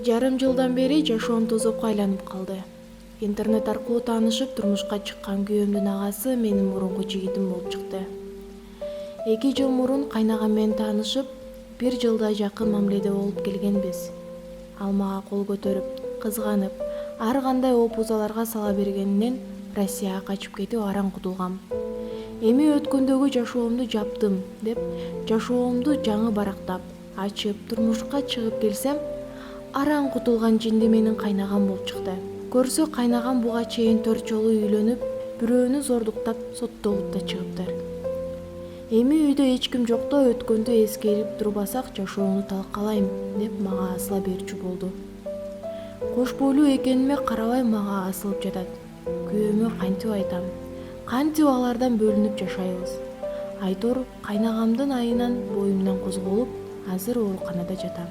Жарым жылдан бери жашоом тозокко айланып калды. Интернет аркылуу таанышып турмушка чыккан күйөөмдүн агасы менин мурунку жигитим болуп чыкты. 2 жыл мурун кайнагам менен таанышып, 1 жылдай жакын мамиледе болуп келгенбиз. Ал мага кол көтөрүп, кызганып, ар кандай опузаларга сала бергенинен Россияга качып кетип араң кутулгам. Эми өткөндөгү жашоомду жаптым деп, жашоомду жаңы барактап, ачып, турмушка чыгып келсем, араң кутулган жинди менин кайнагам болуп чыкты. Көрсө кайнагам буга чейин 4 жолу үйлөнүп, бирөөнү зордуктап соттолуп да чыгыптыр. Эми үйдө эч ким жокто өткөндү эскерип турбасак жашоону талкалайм деп мага асыла берчү болду. Кош бойлуу экениме карабай мага асылып жатат. Күйөөмө кантип айтам? Кантип алардан бөлүнүп жашайбыз? Айтор кайнагамдын айынан боюмдан козголуп, азыр ооруканада жатам.